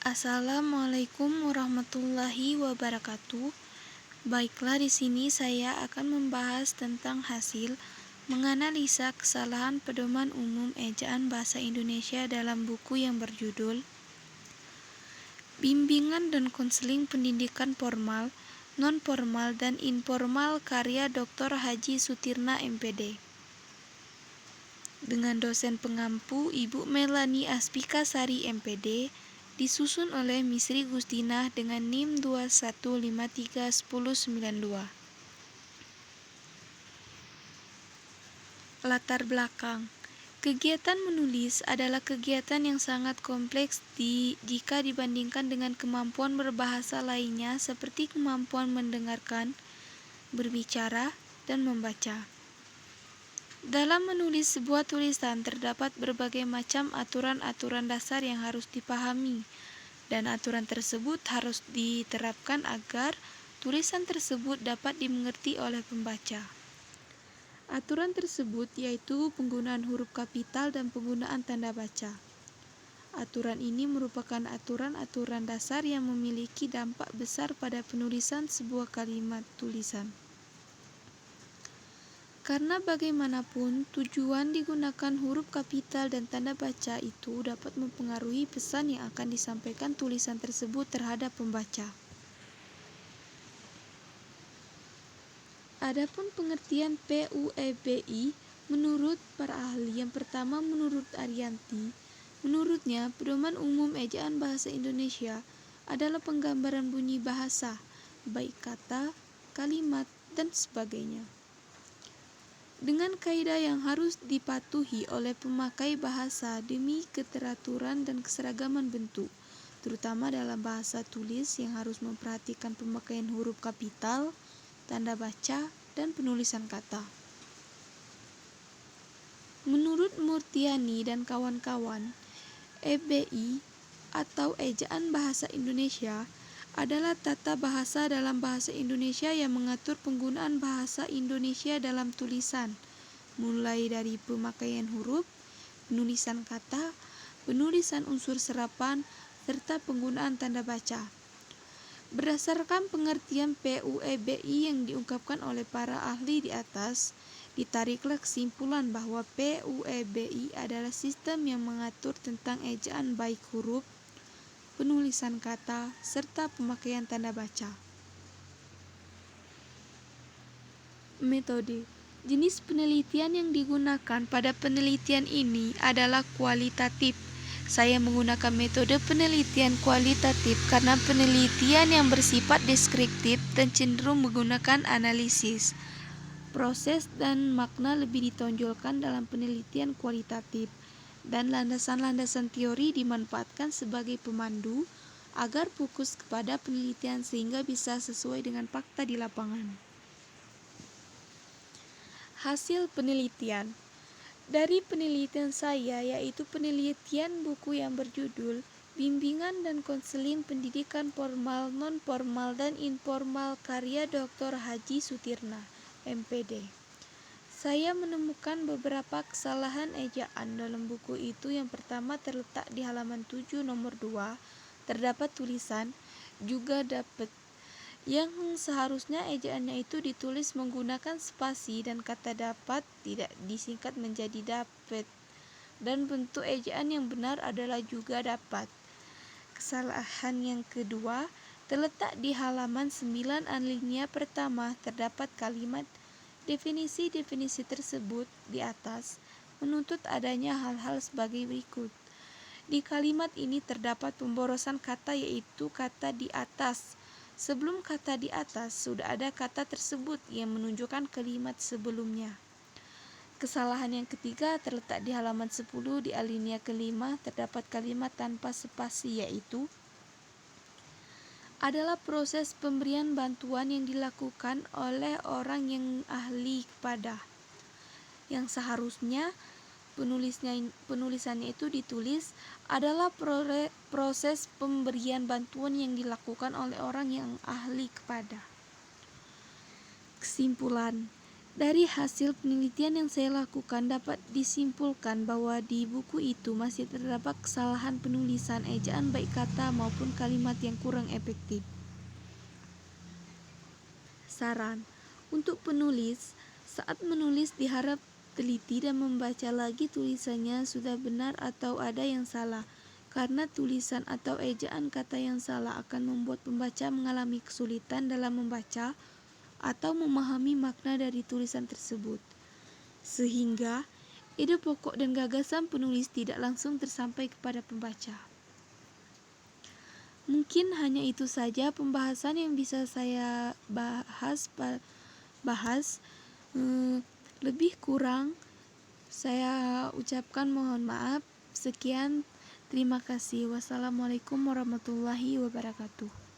Assalamualaikum warahmatullahi wabarakatuh. Baiklah, di sini saya akan membahas tentang hasil menganalisa kesalahan pedoman umum ejaan bahasa Indonesia dalam buku yang berjudul Bimbingan dan Konseling Pendidikan Formal, Non-Formal dan Informal karya Dr. Haji Sutirna MPD. Dengan dosen pengampu Ibu Melanie Aspikasari MPD, disusun oleh Misri Gustinah dengan NIM 21531092. Latar belakang. Kegiatan menulis adalah kegiatan yang sangat kompleks jika dibandingkan dengan kemampuan berbahasa lainnya seperti kemampuan mendengarkan, berbicara, dan membaca. Dalam menulis sebuah tulisan terdapat berbagai macam aturan-aturan dasar yang harus dipahami, dan aturan tersebut harus diterapkan agar tulisan tersebut dapat dimengerti oleh pembaca. Aturan tersebut yaitu penggunaan huruf kapital dan penggunaan tanda baca. Aturan ini merupakan aturan-aturan dasar yang memiliki dampak besar pada penulisan sebuah kalimat tulisan. Karena bagaimanapun, tujuan digunakan huruf kapital dan tanda baca itu dapat mempengaruhi pesan yang akan disampaikan tulisan tersebut terhadap pembaca. Adapun pengertian PUEBI menurut para ahli, yang pertama menurut Ariyanti, menurutnya pedoman umum ejaan bahasa Indonesia adalah penggambaran bunyi bahasa, baik kata, kalimat, dan sebagainya. Dengan kaidah yang harus dipatuhi oleh pemakai bahasa demi keteraturan dan keseragaman bentuk, terutama dalam bahasa tulis yang harus memperhatikan pemakaian huruf kapital, tanda baca, dan penulisan kata. Menurut Murtiani dan kawan-kawan, EBI atau Ejaan Bahasa Indonesia adalah tata bahasa dalam bahasa Indonesia yang mengatur penggunaan bahasa Indonesia dalam tulisan, mulai dari pemakaian huruf, penulisan kata, penulisan unsur serapan, serta penggunaan tanda baca. Berdasarkan pengertian PUEBI yang diungkapkan oleh para ahli di atas, ditariklah kesimpulan bahwa PUEBI adalah sistem yang mengatur tentang ejaan baik huruf, penulisan kata, serta pemakaian tanda baca. Metode. Jenis penelitian yang digunakan pada penelitian ini adalah kualitatif. Saya menggunakan metode penelitian kualitatif karena penelitian yang bersifat deskriptif dan cenderung menggunakan analisis. Proses dan makna lebih ditonjolkan dalam penelitian kualitatif, dan landasan-landasan teori dimanfaatkan sebagai pemandu agar fokus kepada penelitian sehingga bisa sesuai dengan fakta di lapangan. Hasil penelitian. Dari penelitian saya, yaitu penelitian buku yang berjudul Bimbingan dan Konseling Pendidikan Formal, Non-Formal dan Informal karya Dr. Haji Sutirna, MPD. Saya menemukan beberapa kesalahan ejaan dalam buku itu. Yang pertama terletak di halaman 7 nomor 2, terdapat tulisan juga dapat, yang seharusnya ejaannya itu ditulis menggunakan spasi dan kata dapat tidak disingkat menjadi dapat, dan bentuk ejaan yang benar adalah juga dapat. Kesalahan yang kedua terletak di halaman 9 alinea pertama, terdapat kalimat definisi-definisi tersebut di atas menuntut adanya hal-hal sebagai berikut. Di kalimat ini terdapat pemborosan kata, yaitu kata di atas. Sebelum kata di atas, sudah ada kata tersebut yang menunjukkan kalimat sebelumnya. Kesalahan yang ketiga terletak di halaman 10 di alinea kelima, terdapat kalimat tanpa spasi, yaitu adalah proses pemberian bantuan yang dilakukan oleh orang yang ahli kepada, yang seharusnya penulisannya itu ditulis adalah proses pemberian bantuan yang dilakukan oleh orang yang ahli kepada. Kesimpulan, Dari hasil penelitian yang saya lakukan dapat disimpulkan bahwa di buku itu masih terdapat kesalahan penulisan, ejaan baik kata maupun kalimat yang kurang efektif. Saran untuk penulis, saat menulis diharap teliti dan membaca lagi tulisannya sudah benar atau ada yang salah, karena tulisan atau ejaan kata yang salah akan membuat pembaca mengalami kesulitan dalam membaca atau memahami makna dari tulisan tersebut, sehingga ide pokok dan gagasan penulis tidak langsung tersampai kepada pembaca. Mungkin hanya itu saja pembahasan yang bisa saya bahas. Lebih kurang saya ucapkan mohon maaf. Sekian, terima kasih. Wassalamualaikum warahmatullahi wabarakatuh.